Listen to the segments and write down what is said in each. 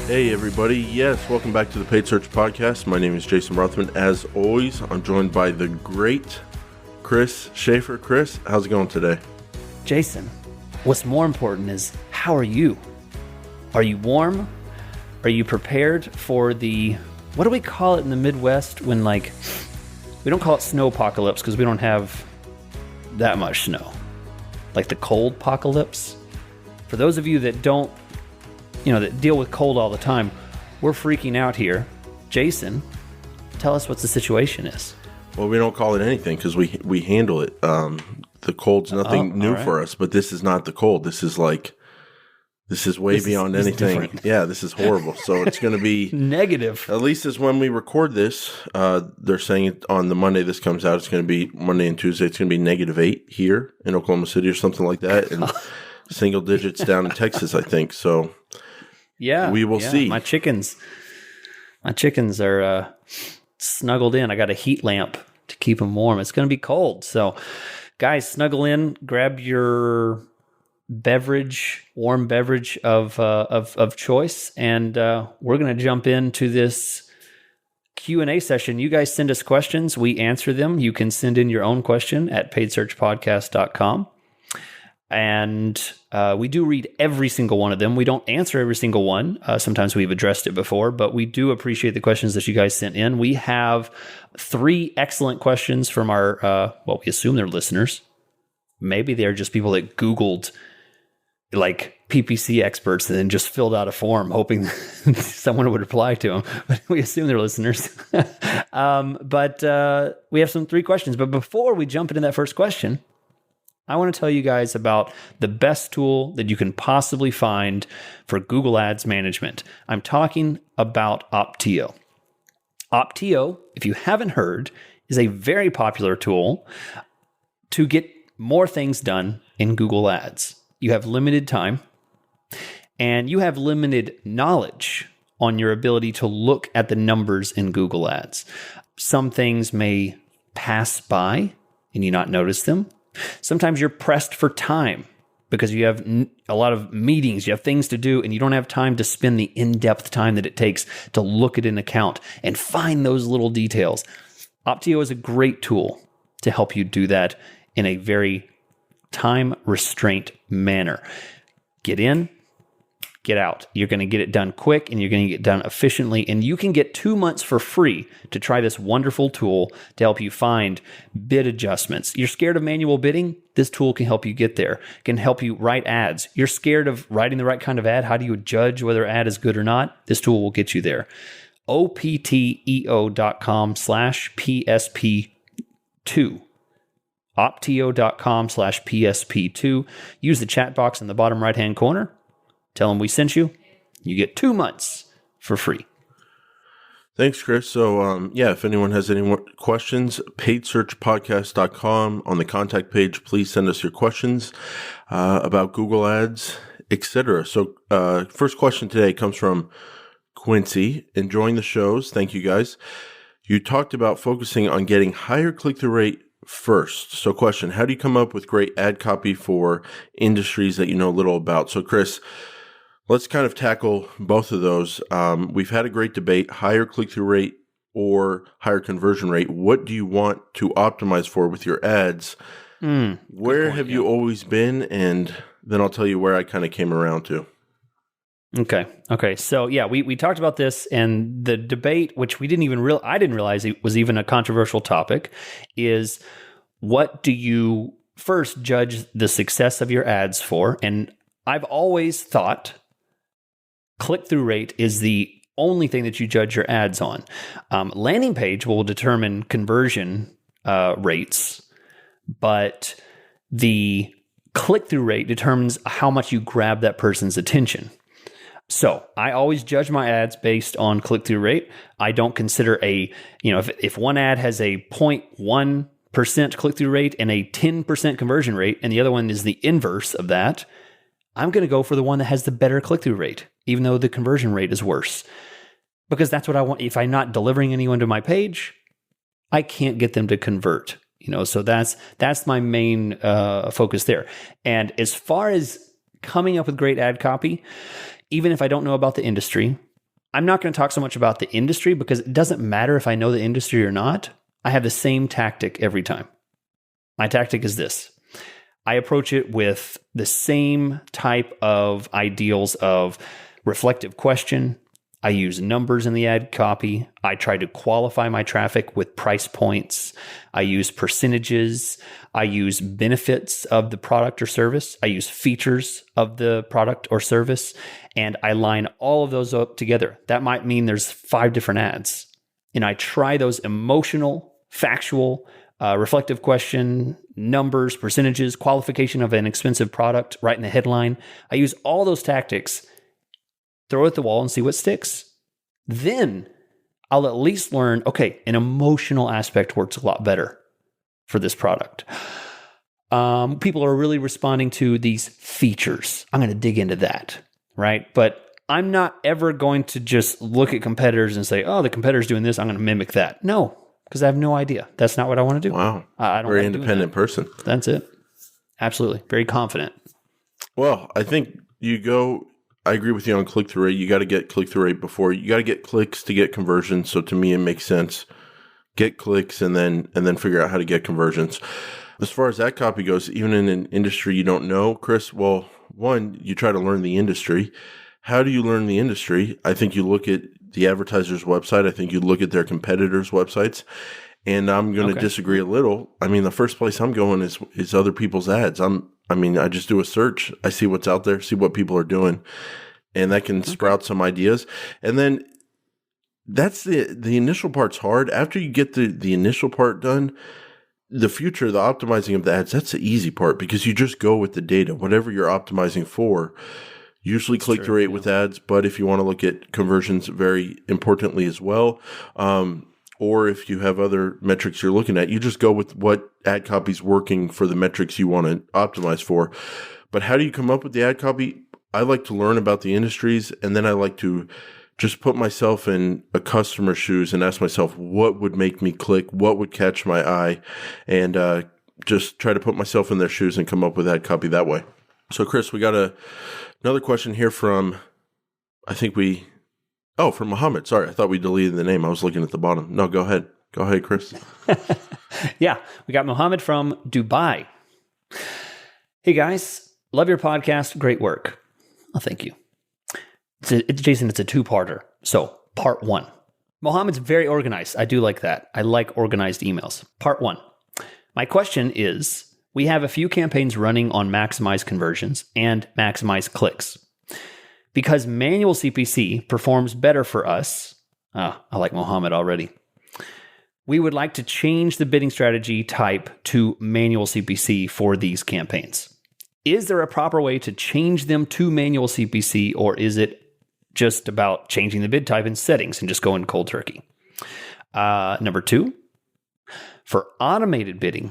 Hey everybody, yes, welcome back to the Paid Search Podcast. My name is Jason Rothman. As always, I'm joined by the great Chris Schaefer. Chris, how's it going today? Jason, what's more important is, how are you? Are you warm? Are you prepared for the, what do we call it in the Midwest when we don't call it snow apocalypse because we don't have that much snow. Like the cold apocalypse. For those of you that don't, that deal with cold all the time, we're freaking out here. Jason, tell us what the situation is. Well, we don't call it anything because we handle it. The cold's nothing new for us, but this is not the cold. This is way beyond anything. Yeah, this is horrible. So it's going to be negative. At least as when we record this, they're saying it on the Monday this comes out. It's going to be Monday and Tuesday. It's going to be -8 here in Oklahoma City or something like that, and single digits down in Texas, I think. So yeah, we will see. My chickens are snuggled in. I got a heat lamp to keep them warm. It's going to be cold, so guys, snuggle in. Grab your warm beverage of choice, and we're going to jump into this Q&A session. You guys send us questions, we answer them. You can send in your own question at paidsearchpodcast.com, and we do read every single one of them. We don't answer every single one. Sometimes we've addressed it before, but we do appreciate the questions that you guys sent in. We have 3 excellent questions from our we assume they're listeners. Maybe they're just people that Googled like PPC experts and then just filled out a form hoping someone would reply to them. But we assume they're listeners. But we have 3 questions. But before we jump into that first question, I want to tell you guys about the best tool that you can possibly find for Google Ads management. I'm talking about Opteo. Opteo, if you haven't heard, is a very popular tool to get more things done in Google Ads. You have limited time and you have limited knowledge on your ability to look at the numbers in Google Ads. Some things may pass by and you not notice them. Sometimes you're pressed for time because you have a lot of meetings, you have things to do, and you don't have time to spend the in-depth time that it takes to look at an account and find those little details. Opteo is a great tool to help you do that in a very time restraint manner. Get in, get out. You're going to get it done quick and you're going to get it done efficiently. And you can get 2 months for free to try this wonderful tool to help you find bid adjustments. You're scared of manual bidding? This tool can help you get there. It can help you write ads. You're scared of writing the right kind of ad. How do you judge whether an ad is good or not? This tool will get you there. opteo.com/PSP2. opteo.com/PSP2. Use the chat box in the bottom right-hand corner. Tell them we sent you. You get 2 months for free. Thanks, Chris. So, if anyone has any more questions, paidsearchpodcast.com. On the contact page, please send us your questions about Google Ads, etc. So, first question today comes from Quincy. Enjoying the shows. Thank you, guys. You talked about focusing on getting higher click-through rate first. So, question, how do you come up with great ad copy for industries that you know little about? So, Chris, let's kind of tackle both of those. We've had a great debate, higher click-through rate or higher conversion rate. What do you want to optimize for with your ads? Where have you always been? And then I'll tell you where I kind of came around to. Okay. So we talked about this, and the debate, which I didn't realize it was even a controversial topic, is what do you first judge the success of your ads for? And I've always thought click-through rate is the only thing that you judge your ads on. Landing page will determine conversion rates, but the click-through rate determines how much you grab that person's attention. So I always judge my ads based on click-through rate. I don't consider if one ad has a 0.1% click-through rate and a 10% conversion rate, and the other one is the inverse of that, I'm going to go for the one that has the better click-through rate, even though the conversion rate is worse. Because that's what I want. If I'm not delivering anyone to my page, I can't get them to convert. So that's my main focus there. And as far as coming up with great ad copy, even if I don't know about the industry, I'm not going to talk so much about the industry because it doesn't matter if I know the industry or not. I have the same tactic every time. My tactic is this. I approach it with the same type of ideals of reflective question. I use numbers in the ad copy. I try to qualify my traffic with price points. I use percentages. I use benefits of the product or service. I use features of the product or service. And I line all of those up together. That might mean there's 5 different ads. And I try those emotional, factual, reflective question, numbers, percentages, qualification of an expensive product right in the headline. I use all those tactics, throw it at the wall and see what sticks. Then I'll at least learn, okay, an emotional aspect works a lot better for this product. People are really responding to these features. I'm going to dig into that, right? But I'm not ever going to just look at competitors and say, oh, the competitor's doing this, I'm going to mimic that. No, because I have no idea. That's not what I want to do. Wow. I don't Very like independent person. That's it. Absolutely. Very confident. Well, I think I agree with you on click-through rate. You got to get click-through rate before. You got to get clicks to get conversions. So to me, it makes sense. Get clicks and then figure out how to get conversions. As far as that copy goes, even in an industry you don't know, Chris, well, one, you try to learn the industry. How do you learn the industry? I think you look at the advertiser's website. I think you look at their competitors' websites. And I'm going to disagree a little. I mean, the first place I'm going is other people's ads. I just do a search. I see what's out there, see what people are doing, and that can sprout some ideas. And then that's the initial part's hard. After you get the initial part done, the future, the optimizing of the ads, that's the easy part because you just go with the data, whatever you're optimizing for. Usually click-through rate with ads, but if you want to look at conversions very importantly as well, or if you have other metrics you're looking at, you just go with what ad copy is working for the metrics you want to optimize for. But how do you come up with the ad copy? I like to learn about the industries, and then I like to just put myself in a customer's shoes and ask myself, what would make me click? What would catch my eye? And just try to put myself in their shoes and come up with ad copy that way. So, Chris, we got another question here from, from Mohammed. Sorry, I thought we deleted the name. I was looking at the bottom. No, go ahead. Go ahead, Chris. Yeah, we got Mohammed from Dubai. Hey, guys. Love your podcast. Great work. Oh, thank you. Jason, it's a 2-parter. So, part 1. Mohammed's very organized. I do like that. I like organized emails. Part 1. My question is, we have a few campaigns running on maximize conversions and maximize clicks. Because manual CPC performs better for us, I like Mohammed already, we would like to change the bidding strategy type to manual CPC for these campaigns. Is there a proper way to change them to manual CPC, or is it just about changing the bid type and settings and just going cold turkey? Number 2, for automated bidding,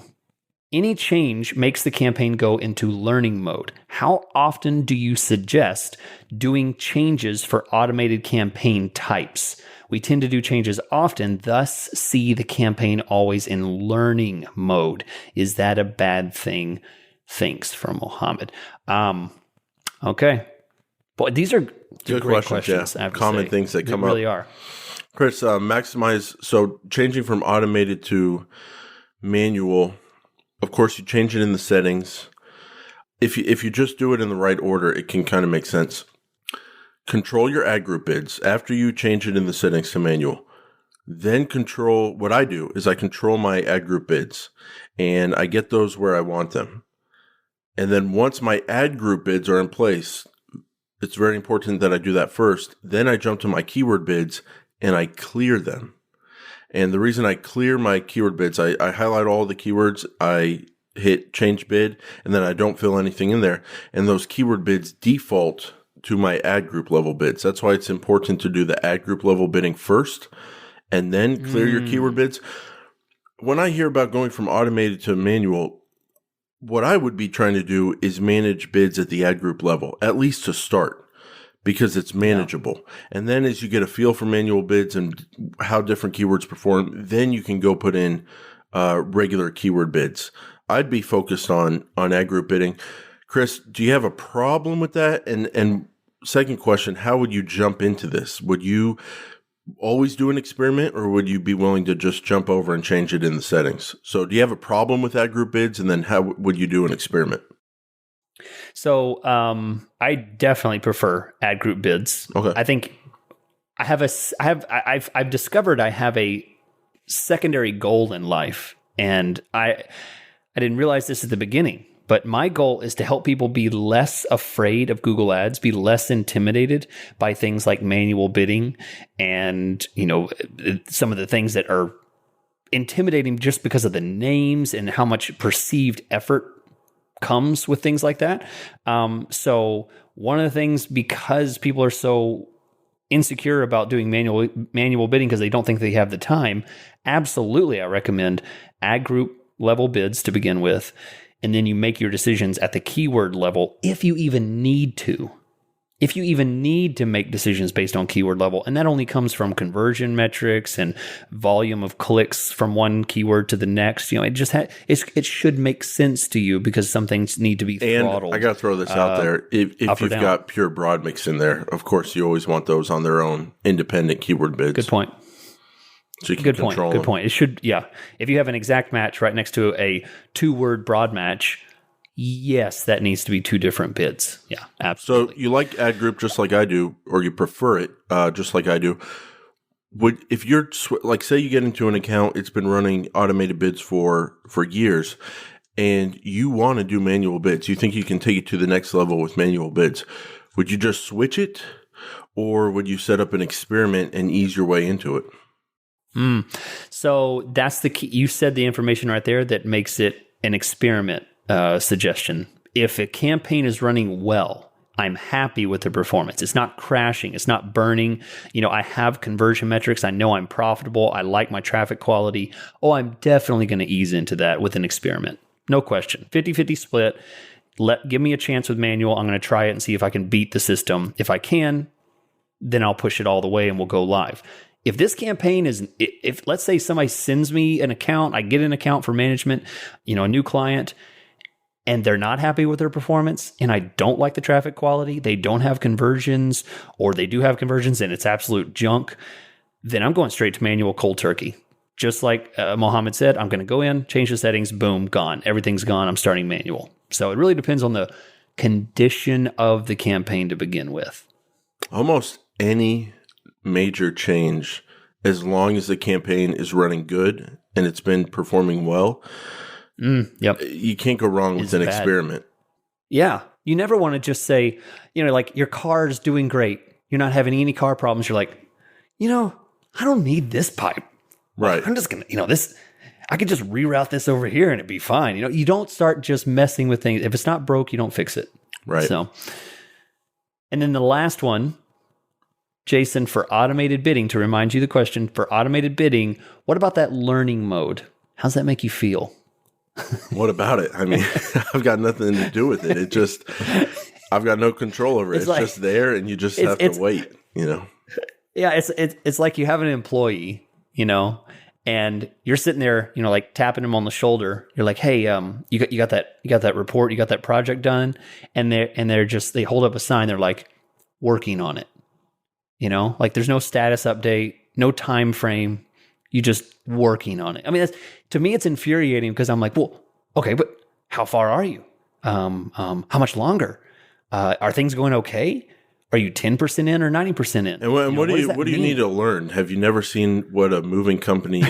any change makes the campaign go into learning mode. How often do you suggest doing changes for automated campaign types? We tend to do changes often, thus see the campaign always in learning mode. Is that a bad thing? Thanks, from Mohammed. Okay. Boy, these are good great questions. Yeah. Common things that come up. They really are. Chris, maximize. So changing from automated to manual. Of course, you change it in the settings. If you just do it in the right order, it can kind of make sense. Control your ad group bids after you change it in the settings to manual. Then what I do is I control my ad group bids and I get those where I want them. And then once my ad group bids are in place, it's very important that I do that first. Then I jump to my keyword bids and I clear them. And the reason I clear my keyword bids, I highlight all the keywords, I hit change bid, and then I don't fill anything in there. And those keyword bids default to my ad group level bids. That's why it's important to do the ad group level bidding first and then clear your keyword bids. When I hear about going from automated to manual, what I would be trying to do is manage bids at the ad group level, at least to start, because it's manageable. Yeah. And then as you get a feel for manual bids and how different keywords perform, then you can go put in regular keyword bids. I'd be focused on ad group bidding. Chris, do you have a problem with that? And second question, how would you jump into this? Would you always do an experiment, or would you be willing to just jump over and change it in the settings? So do you have a problem with ad group bids, and then how would you do an experiment? So I definitely prefer ad group bids. Okay. I think I've discovered I have a secondary goal in life, and I didn't realize this at the beginning, but my goal is to help people be less afraid of Google Ads, be less intimidated by things like manual bidding and, some of the things that are intimidating just because of the names and how much perceived effort comes with things like that. So one of the things, because people are so insecure about doing manual bidding because they don't think they have the time, absolutely I recommend ad group level bids to begin with. And then you make your decisions at the keyword level if you even need to. If you even need to make decisions based on keyword level. And that only comes from conversion metrics and volume of clicks from one keyword to the next. It should make sense to you, because some things need to be throttled. And I got to throw this out there. If you've got pure broad mix in there, of course, you always want those on their own independent keyword bids. Good point. So you can control them. Good point. It should, yeah. If you have an exact match right next to a 2-word broad match, yes, that needs to be 2 different bids. Yeah, absolutely. So you like ad group just like I do, or you prefer it just like I do. If you're say you get into an account, it's been running automated bids for years, and you want to do manual bids, you think you can take it to the next level with manual bids, would you just switch it, or would you set up an experiment and ease your way into it? So that's the key. You said the information right there that makes it an experiment suggestion. If a campaign is running well, I'm happy with the performance. It's not crashing. It's not burning. I have conversion metrics. I know I'm profitable. I like my traffic quality. Oh, I'm definitely going to ease into that with an experiment. No question. 50-50 split. Give me a chance with manual. I'm going to try it and see if I can beat the system. If I can, then I'll push it all the way and we'll go live. If this campaign if let's say somebody sends me an account, I get an account for management, a new client, and they're not happy with their performance, and I don't like the traffic quality, they don't have conversions, or they do have conversions and it's absolute junk, then I'm going straight to manual cold turkey. Just like Mohammed said, I'm going to go in, change the settings, boom, gone. Everything's gone. I'm starting manual. So it really depends on the condition of the campaign to begin with. Almost any major change, as long as the campaign is running good and it's been performing well, you can't go wrong with an experiment. Yeah. You never want to just say, like your car is doing great. You're not having any car problems. You're like, I don't need this pipe. Right. I'm just going to, this, I could just reroute this over here and it'd be fine. You don't start just messing with things. If it's not broke, you don't fix it. Right. So, and then the last one, Jason, for automated bidding, to remind you the question, for automated bidding, what about that learning mode? How's that make you feel? What about it? I mean, I've got nothing to do with it. It just, I've got no control over it. It's just there, and you just have to wait, Yeah, it's like you have an employee, and you're sitting there, like tapping him on the shoulder. You're like, hey, you got that report, you got that project done, and they hold up a sign. They're like, working on it. Like there's no status update, no time frame. You just working on it. I mean, to me, it's infuriating because I'm like, well, okay, but how far are you? How much longer? Are things going okay? Are you 10% in or 90% in? And what do you need to learn? Have you never seen what a moving company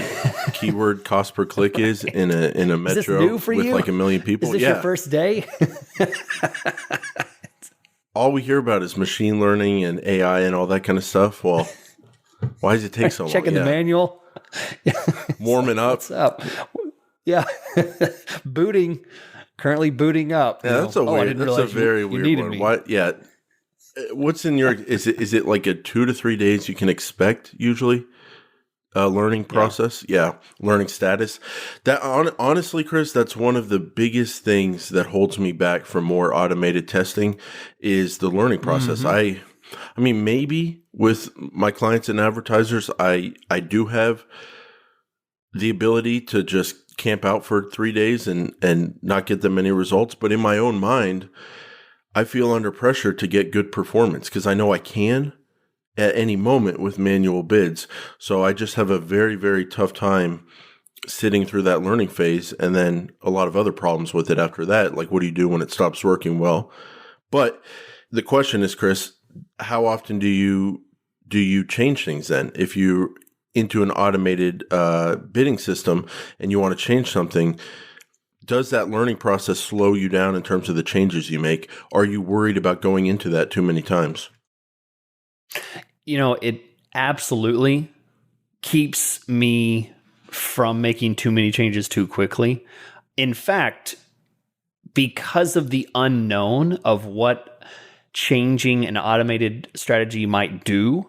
keyword cost per click is in a metro with like 1 million people? Is this your first day? All we hear about is machine learning and AI and all that kind of stuff. Well, why does it take so long? Checking the manual. Warming up. What's up? Yeah. Currently booting up. Yeah, that's a very weird one. Why? Yeah. What's in your, is it like a 2 to 3 days you can expect usually? Learning process? Yeah. Learning status. That honestly, Chris, that's one of the biggest things that holds me back from more automated testing is the learning process. Mm-hmm. I mean, maybe with my clients and advertisers, I do have the ability to just camp out for 3 days and not get them any results. But in my own mind, I feel under pressure to get good performance because I know I can at any moment with manual bids. So I just have a very, very tough time sitting through that learning phase, and then a lot of other problems with it after that. Like, what do you do when it stops working well? But the question is, Chris, how often do you change things then? If you're into an automated bidding system and you want to change something, does that learning process slow you down in terms of the changes you make? Are you worried about going into that too many times? It absolutely keeps me from making too many changes too quickly. In fact, because of the unknown of what changing an automated strategy might do,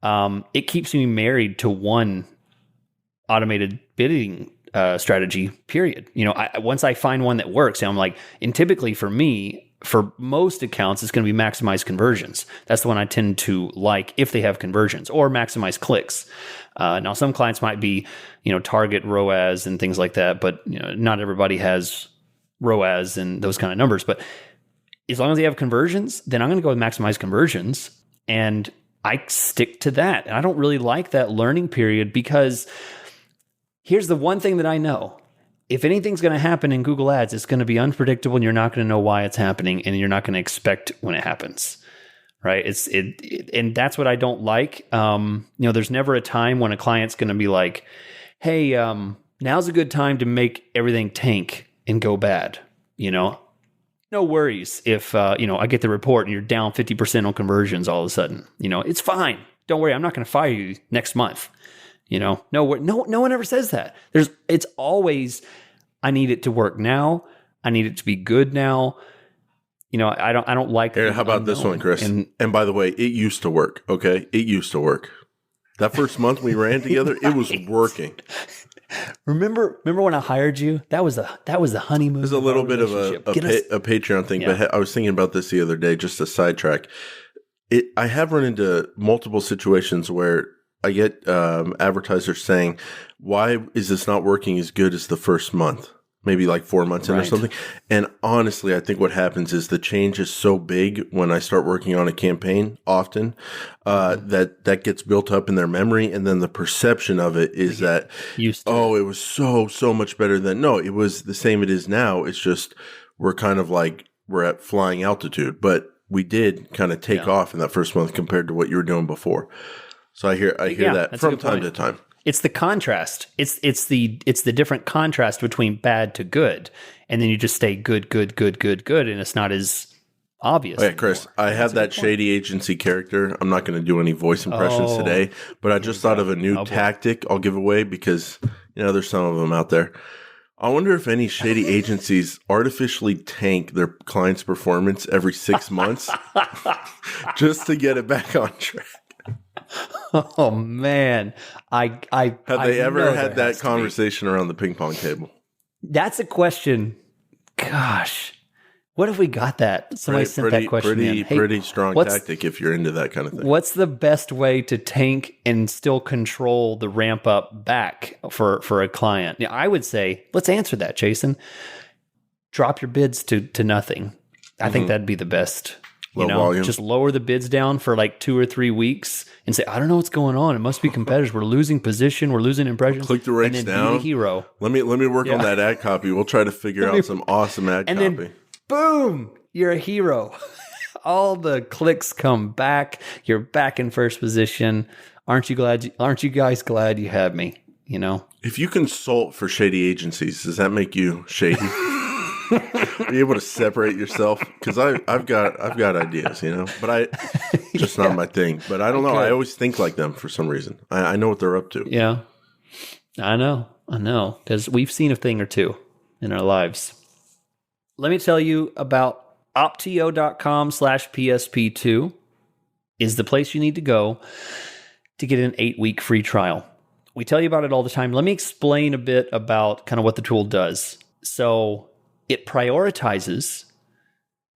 it keeps me married to one automated bidding strategy, period. Once I find one that works, I'm like, and typically for me, for most accounts, it's going to be maximize conversions. That's the one I tend to like if they have conversions, or maximize clicks. Now, some clients might be, target ROAS and things like that, but not everybody has ROAS and those kind of numbers. But as long as they have conversions, then I'm going to go with maximize conversions, and I stick to that. And I don't really like that learning period, because here's the one thing that I know. If anything's going to happen in Google Ads, it's going to be unpredictable, and you're not going to know why it's happening, and you're not going to expect when it happens. Right? And that's what I don't like. There's never a time when a client's going to be like, "Hey, now's a good time to make everything tank and go bad." No worries if I get the report and you're down 50% on conversions all of a sudden. It's fine. Don't worry. I'm not going to fire you next month. No one ever says that. It's always, I need it to work now. I need it to be good now. I don't like. Here, how about this one, Chris? And by the way, it used to work. Okay, it used to work. That first month we ran together, it was working. Remember when I hired you? That was the honeymoon. There's a little bit of a Patreon thing, yeah. But I was thinking about this the other day, just a sidetrack. I have run into multiple situations where I get advertisers saying, "Why is this not working as good as the first month?" Maybe like 4 months in or something. And honestly, I think what happens is the change is so big when I start working on a campaign often that gets built up in their memory. And then the perception of it is that, it was so much better than, no, it was the same it is now. It's just we're kind of like we're at flying altitude. But we did kind of take off in that first month compared to what you were doing before. So I hear that from time to time. It's the contrast. It's the different contrast between bad to good, and then you just stay good, and it's not as obvious. Oh, yeah, Chris, I have that shady agency character. I'm not going to do any voice impressions today, but I just thought of a new tactic I'll give away because there's some of them out there. I wonder if any shady agencies artificially tank their clients' performance every 6 months just to get it back on track. Oh man, have they ever had that conversation around the ping pong table? That's a question. Gosh, what if we got that? Somebody sent that question in. Hey, pretty strong tactic if you're into that kind of thing. What's the best way to tank and still control the ramp up back for a client? I would say, let's answer that, Jason. Drop your bids to nothing. I think that'd be the best. Volume. Just lower the bids down for like 2 or 3 weeks and say, I don't know what's going on. It must be competitors. We're losing position. We're losing impressions. Click the rates and then down. Be the hero. Let me work on that ad copy. We'll try to figure out some awesome ad copy. Then, boom, you're a hero. All the clicks come back. You're back in first position. Aren't you guys glad you have me? If you consult for shady agencies, does that make you shady? Are you able to separate yourself? Because I've got ideas, but just not my thing. But I don't know. I always think like them for some reason. I know what they're up to. Yeah, I know. Because we've seen a thing or two in our lives. Let me tell you about optio.com/PSP2 is the place you need to go to get an 8-week free trial. We tell you about it all the time. Let me explain a bit about kind of what the tool does. So it prioritizes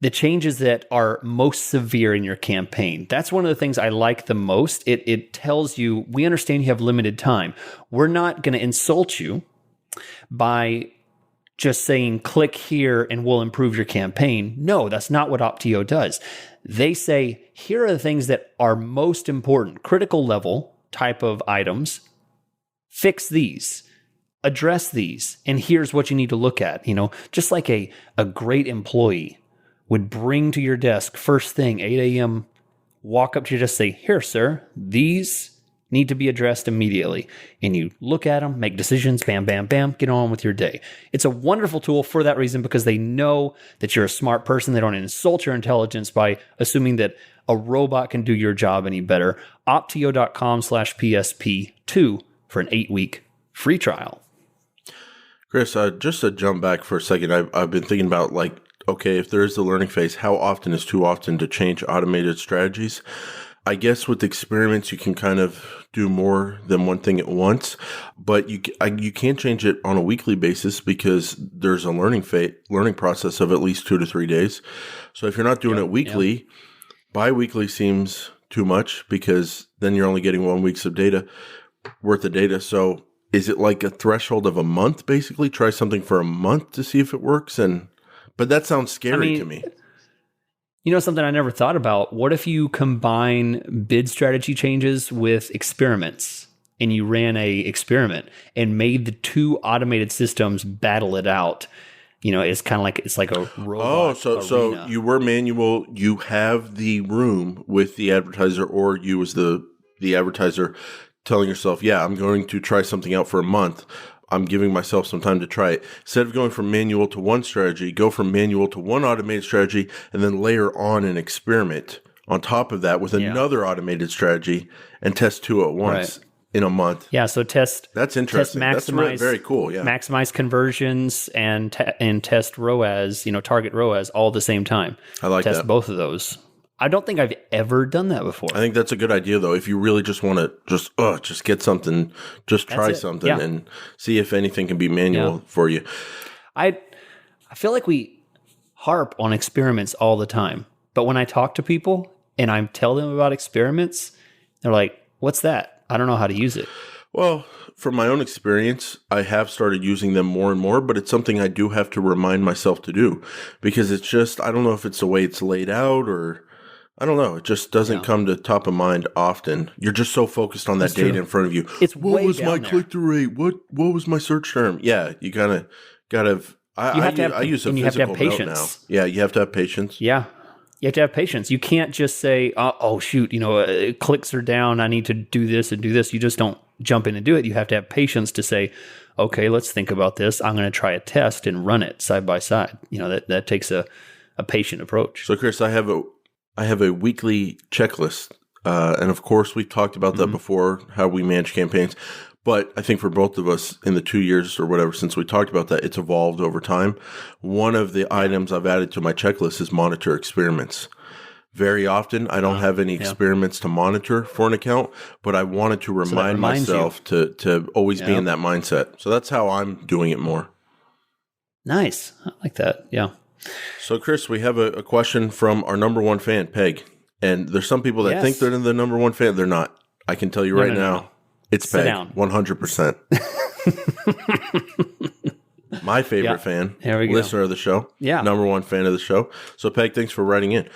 the changes that are most severe in your campaign. That's one of the things I like the most. It tells you, we understand you have limited time. We're not going to insult you by just saying click here and we'll improve your campaign. No, that's not what Optio does. They say, here are the things that are most important, critical level type of items. Fix these, address these, and here's what you need to look at. Just like a great employee would bring to your desk first thing, 8 a.m., walk up to your desk, say, here, sir, these need to be addressed immediately. And you look at them, make decisions, bam, bam, bam, get on with your day. It's a wonderful tool for that reason, because they know that you're a smart person. They don't insult your intelligence by assuming that a robot can do your job any better. Optio.com/PSP2 for an 8-week free trial. Chris, just to jump back for a second, I've been thinking about okay, if there is the learning phase, how often is too often to change automated strategies? I guess with experiments, you can kind of do more than one thing at once, but you can't change it on a weekly basis because there's a learning process of at least 2 to 3 days. So if you're not doing it weekly, bi-weekly seems too much, because then you're only getting 1 week's worth of data. So is it like a threshold of a month, basically? Try something for a month to see if it works? But that sounds scary to me. Something I never thought about. What if you combine bid strategy changes with experiments, and you ran a experiment and made the two automated systems battle it out? It's kind of like, it's like a robot. So you were manual. You have the room with the advertiser, or you as the advertiser telling yourself, yeah, I'm going to try something out for a month. I'm giving myself some time to try it. Instead of going from manual to one strategy, go from manual to one automated strategy, and then layer on an experiment on top of that with another automated strategy, and test 2 at once in a month. Yeah, so test. That's interesting. That's very cool. Yeah, maximize conversions and test ROAS. Target ROAS all at the same time. I like that. Test both of those. I don't think I've ever done that before. I think that's a good idea, though. If you really just want to just get something, just try something and see if anything can be manual for you. I feel like we harp on experiments all the time. But when I talk to people and I tell them about experiments, they're like, what's that? I don't know how to use it. Well, from my own experience, I have started using them more and more, but it's something I do have to remind myself to do, because it's just, I don't know if it's the way it's laid out, or I don't know. It just doesn't come to top of mind often. You're just so focused on that data in front of you. It's what was my click-through rate? What was my search term? Yeah, you gotta. I use a physical note now. Yeah, you have to have patience. Yeah, you have to have patience. You can't just say, "Oh shoot, clicks are down. I need to do this and do this." You just don't jump in and do it. You have to have patience to say, "Okay, let's think about this. I'm going to try a test and run it side by side." That takes a patient approach. So, Chris, I have a weekly checklist, and of course, we've talked about that before, how we manage campaigns. But I think for both of us, in the 2 years or whatever since we talked about that, it's evolved over time. One of the items I've added to my checklist is monitor experiments. Very often, I don't have any experiments to monitor for an account, but I wanted to remind myself to always be in that mindset. So that's how I'm doing it more. Nice. I like that. Yeah. So, Chris, we have a question from our number one fan, Peg. And there's some people that think they're the number one fan. They're not. I can tell you right now. No. It's Peg, 100%. My favorite fan, listener of the show, number one fan of the show. So, Peg, thanks for writing in.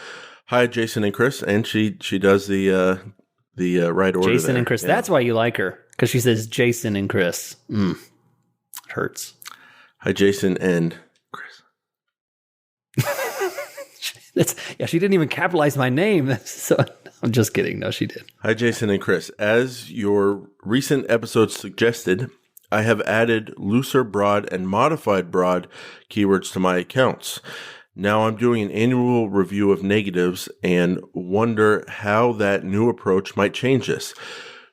Hi, Jason and Chris, and she does the right order. Jason and Chris. Yeah. That's why you like her, because she says Jason and Chris. It hurts. Hi, Jason and Chris. She didn't even capitalize my name. So I'm just kidding. No, she did. Hi, Jason and Chris. As your recent episode suggested, I have added looser broad and modified broad keywords to my accounts. Now I'm doing an annual review of negatives and wonder how that new approach might change this.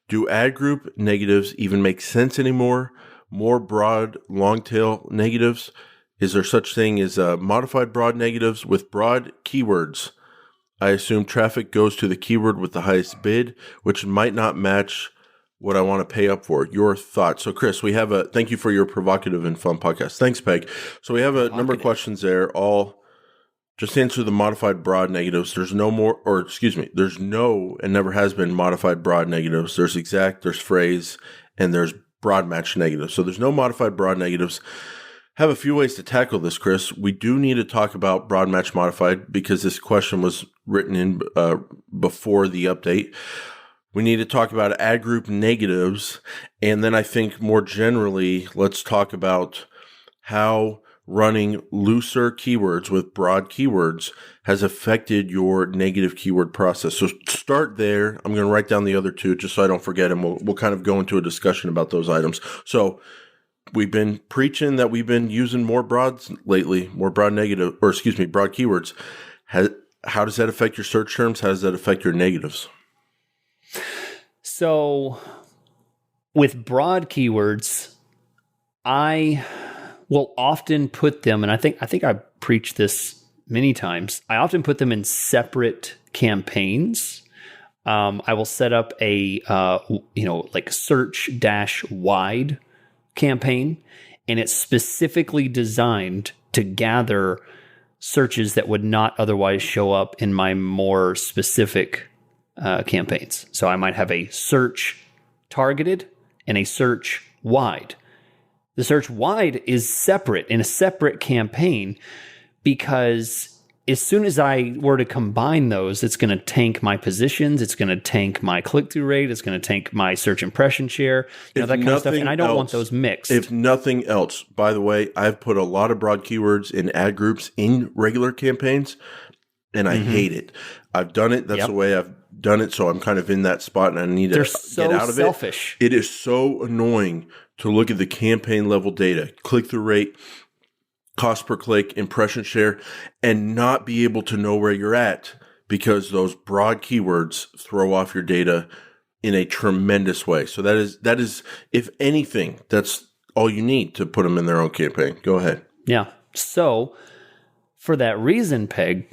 Do ad group negatives even make sense anymore? More broad, long tail negatives? Is there such thing as modified broad negatives with broad keywords? I assume traffic goes to the keyword with the highest bid, which might not match what I want to pay up for. Your thoughts. So, Chris, we have thank you for your provocative and fun podcast. Thanks, Peg. So we have a number of questions there, all just answer the modified broad negatives. There's no and never has been modified broad negatives. There's exact, there's phrase, and there's broad match negatives. So there's no modified broad negatives. have a few ways to tackle this, Chris. We do need to talk about broad match modified because this question was written in before the update. We need to talk about ad group negatives. And then I think more generally, let's talk about how running looser keywords with broad keywords has affected your negative keyword process. So start there. I'm going to write down the other two just so I don't forget, and we'll kind of go into a discussion about those items. So we've been preaching that we've been using more broads lately, more broad keywords. How does that affect your search terms? How does that affect your negatives? So with broad keywords, I will often put them, and I think I preached this many times. I often put them in separate campaigns. I will set up a like search -wide campaign, and it's specifically designed to gather searches that would not otherwise show up in my more specific campaigns. So I might have a search targeted and a search wide. The search wide is separate in a separate campaign because as soon as I were to combine those, it's going to tank my positions. It's going to tank my click-through rate. It's going to tank my search impression share, that kind of stuff. And I don't want those mixed. If nothing else, by the way, I've put a lot of broad keywords in ad groups in regular campaigns, and I hate it. I've done it. That's the way I've done it. So I'm kind of in that spot, and I need to get out of selfish. It is so annoying to look at the campaign level data, click-through rate, cost per click, impression share, and not be able to know where you're at because those broad keywords throw off your data in a tremendous way. So that is, if anything, that's all you need to put them in their own campaign. Go ahead. Yeah. So for that reason, Peg,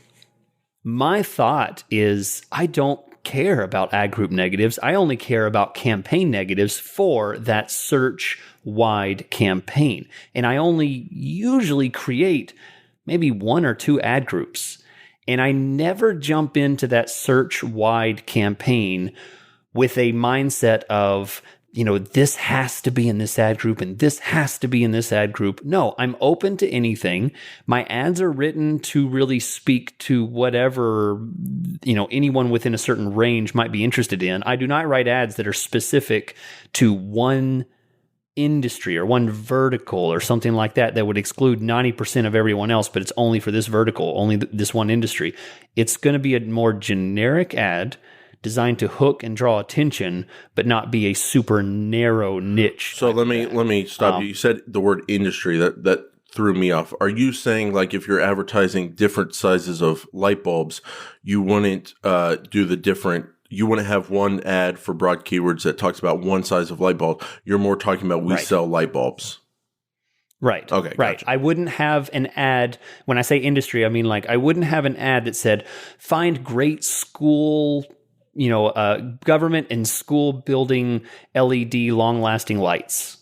my thought is I don't care about ad group negatives. I only care about campaign negatives for that search wide campaign. And I only usually create maybe 1 or 2 ad groups. And I never jump into that search wide campaign with a mindset of, this has to be in this ad group and this has to be in this ad group. No, I'm open to anything. My ads are written to really speak to whatever, anyone within a certain range might be interested in. I do not write ads that are specific to one industry or one vertical or something like that would exclude 90% of everyone else, but it's only for this vertical, only this one industry. It's going to be a more generic ad designed to hook and draw attention, but not be a super narrow niche. So let me stop you. You said the word industry. That threw me off. Are you saying like if you're advertising different sizes of light bulbs, you wouldn't you wouldn't have one ad for broad keywords that talks about one size of light bulb? You're more talking about we sell light bulbs. Right. Okay. Right. Gotcha. I wouldn't have an ad. When I say industry, I mean like I wouldn't have an ad that said find great school government and school building LED long-lasting lights,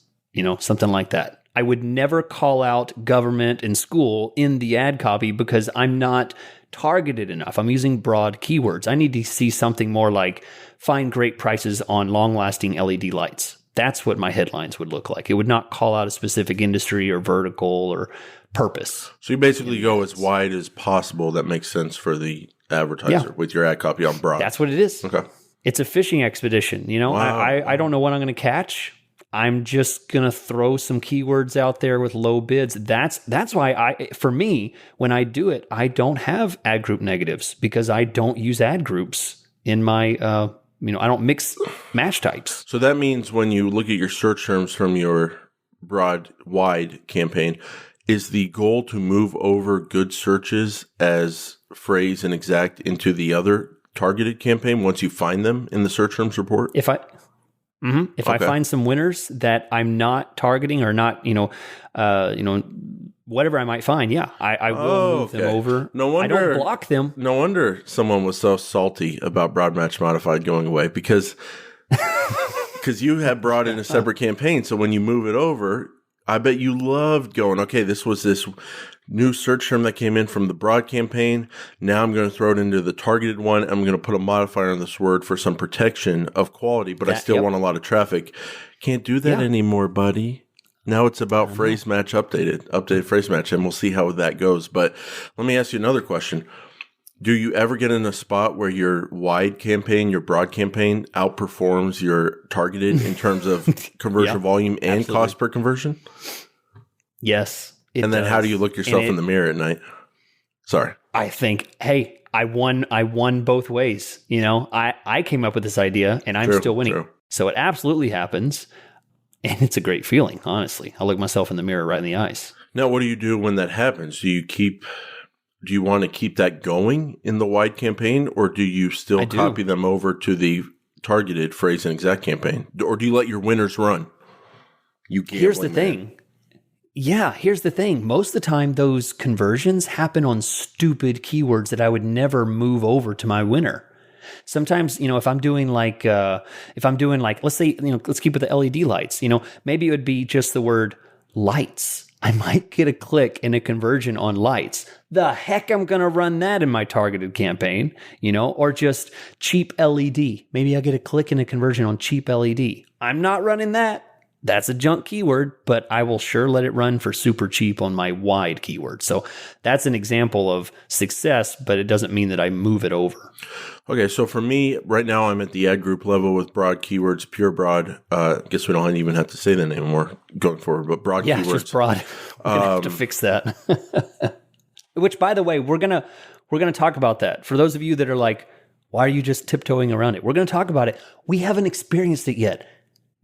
something like that. I would never call out government and school in the ad copy because I'm not targeted enough. I'm using broad keywords. I need to see something more like find great prices on long-lasting LED lights. That's what my headlines would look like. It would not call out a specific industry or vertical or purpose. So you basically go as wide as possible. That makes sense for the advertiser with your ad copy on broad. That's what it is. Okay. It's a fishing expedition. Wow. I don't know what I'm going to catch. I'm just going to throw some keywords out there with low bids. That's why for me, when I do it, I don't have ad group negatives because I don't use ad groups in my, I don't mix match types. So that means when you look at your search terms from your broad wide campaign, is the goal to move over good searches as phrase and exact into the other targeted campaign once you find them in the search terms report? If I find some winners that I'm not targeting or not, whatever I might find, I will move them over. No wonder, I don't block them. No wonder someone was so salty about broad match modified going away because you had broad in a separate campaign. So when you move it over, I bet you loved going, okay, this was this new search term that came in from the broad campaign. Now I'm going to throw it into the targeted one. I'm going to put a modifier on this word for some protection of quality, but I still want a lot of traffic. Can't do that anymore, buddy. Now it's about phrase match updated phrase match, and we'll see how that goes. But let me ask you another question. Do you ever get in a spot where your wide campaign, your broad campaign outperforms your targeted in terms of conversion volume and absolutely. cost per conversion? Yes. And then how do you look yourself in the mirror at night? Sorry. I think, hey, I won both ways. You know, I came up with this idea and I'm still winning. True. So it absolutely happens. And it's a great feeling, honestly. I look myself in the mirror right in the eyes. Now, what do you do when that happens? Do you want to keep that going in the wide campaign, or do you still copy them over to the targeted phrase and exact campaign? Or do you let your winners run? Here's the thing. Yeah, here's the thing. Most of the time, those conversions happen on stupid keywords that I would never move over to my winner. Sometimes, you know, if I'm doing like, let's say, you know, let's keep with the LED lights, you know, maybe it would be just the word lights. I might get a click and a conversion on lights. The heck, I'm going to run that in my targeted campaign, you know, or just cheap LED. Maybe I get a click and a conversion on cheap LED. I'm not running that. That's a junk keyword, but I will sure let it run for super cheap on my wide keyword. So that's an example of success, but it doesn't mean that I move it over. Okay, so for me, right now I'm at the ad group level with broad keywords, pure broad. I guess we don't even have to say that anymore going forward, but broad keywords. Yeah, it's just broad. We're going to have to fix that. Which, by the way, we're gonna talk about that. For those of you that are like, why are you just tiptoeing around it? We're going to talk about it. We haven't experienced it yet.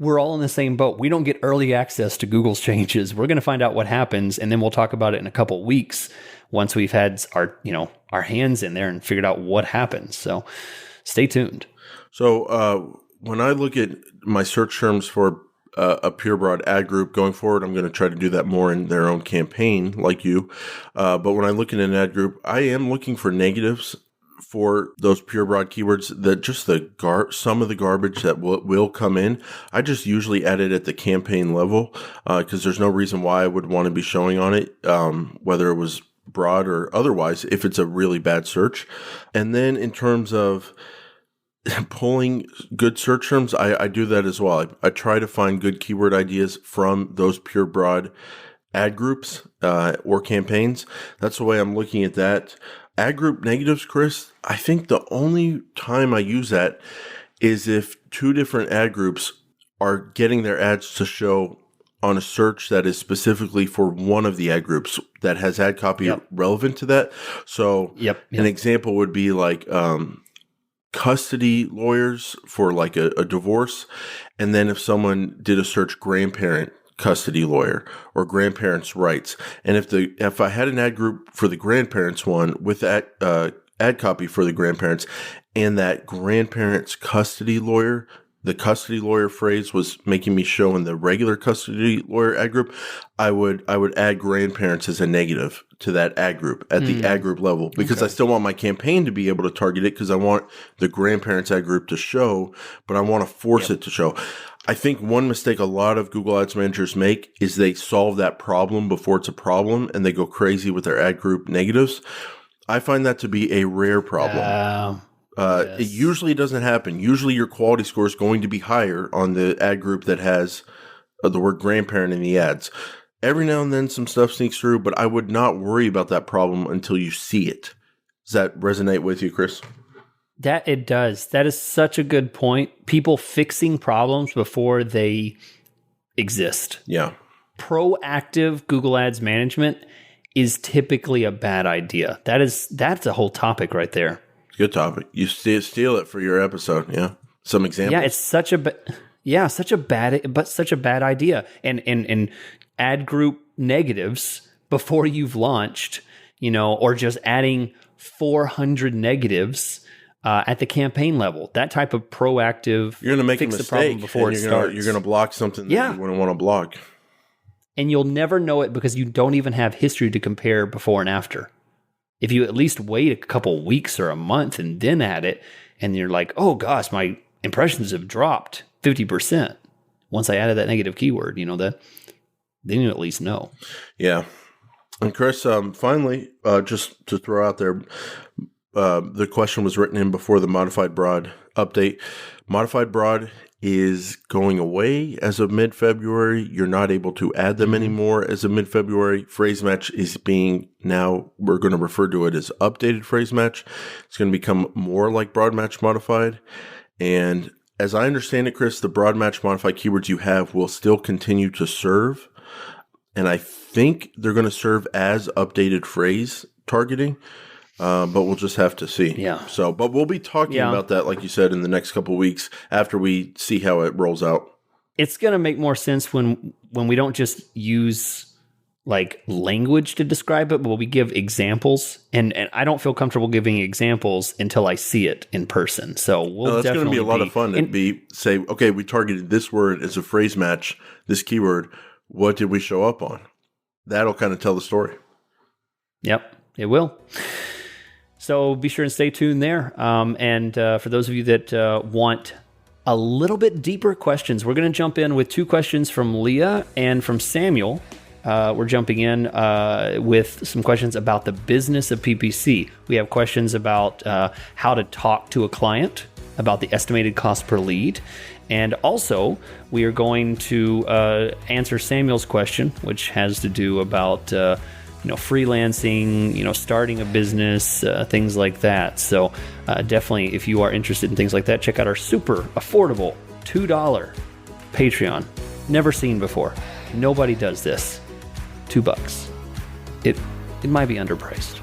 We're all in the same boat. We don't get early access to Google's changes. We're going to find out what happens, and then we'll talk about it in a couple of weeks once we've had our hands in there and figured out what happens. So stay tuned. So when I look at my search terms for a pure broad ad group going forward, I'm going to try to do that more in their own campaign like you. But when I look at an ad group, I am looking for negatives for those pure broad keywords, that just some of the garbage that will come in. I just usually add it at the campaign level because there's no reason why I would want to be showing on it, whether it was broad or otherwise, if it's a really bad search. And then in terms of pulling good search terms, I do that as well. I try to find good keyword ideas from those pure broad ad groups or campaigns. That's the way I'm looking at that. Ad group negatives, Chris, I think the only time I use that is if two different ad groups are getting their ads to show on a search that is specifically for one of the ad groups that has ad copy relevant to that. So an example would be like custody lawyers for like a divorce. And then if someone did a search grandparent custody lawyer or grandparents' rights. And if I had an ad group for the grandparents one with that ad copy for the grandparents and that grandparents custody lawyer, the custody lawyer phrase was making me show in the regular custody lawyer ad group, I would add grandparents as a negative to that ad group at the ad group level because I still want my campaign to be able to target it because I want the grandparents ad group to show, but I want to force it to show. I think one mistake a lot of Google Ads managers make is they solve that problem before it's a problem and they go crazy with their ad group negatives. I find that to be a rare problem. It usually doesn't happen. Usually your quality score is going to be higher on the ad group that has the word grandparent in the ads. Every now and then some stuff sneaks through, but I would not worry about that problem until you see it. Does that resonate with you, Chris? That it does. That is such a good point. People fixing problems before they exist. Yeah. Proactive Google Ads management is typically a bad idea. That's a whole topic right there. Good topic. You steal it for your episode. Yeah. Some examples. Yeah, it's such a bad idea. And ad group negatives before you've launched, or just adding 400 negatives at the campaign level. That type of proactive. You're going to make fix a mistake the problem before it starts. You're going to block something that you wouldn't want to block. And you'll never know it because you don't even have history to compare before and after. If you at least wait a couple weeks or a month and then add it, and you're like, oh gosh, my impressions have dropped 50% once I added that negative keyword, then you at least know. Yeah. And Chris, finally, just to throw out there, the question was written in before the modified broad update. Modified broad is going away as of mid-February. You're not able to add them anymore as of mid-February. Phrase match is now we're going to refer to it as updated phrase match. It's going to become more like broad match modified. And as I understand it, Chris, the broad match modified keywords you have will still continue to serve. And I think they're going to serve as updated phrase targeting. But we'll just have to see. Yeah. But we'll be talking about that, like you said, in the next couple of weeks after we see how it rolls out. It's going to make more sense when we don't just use like language to describe it, but we give examples. And I don't feel comfortable giving examples until I see it in person. So that's going to be a lot of fun. Say, okay, we targeted this word as a phrase match, this keyword. What did we show up on? That'll kind of tell the story. Yep, it will. So be sure and stay tuned there. And for those of you that want a little bit deeper questions, we're going to jump in with 2 questions from Leah and from Samuel. We're jumping in with some questions about the business of PPC. We have questions about how to talk to a client, about the estimated cost per lead. And also, we are going to answer Samuel's question, which has to do about freelancing, starting a business, things like that. So definitely, if you are interested in things like that, check out our super affordable $2 Patreon. Never seen before. Nobody does this. $2. It might be underpriced.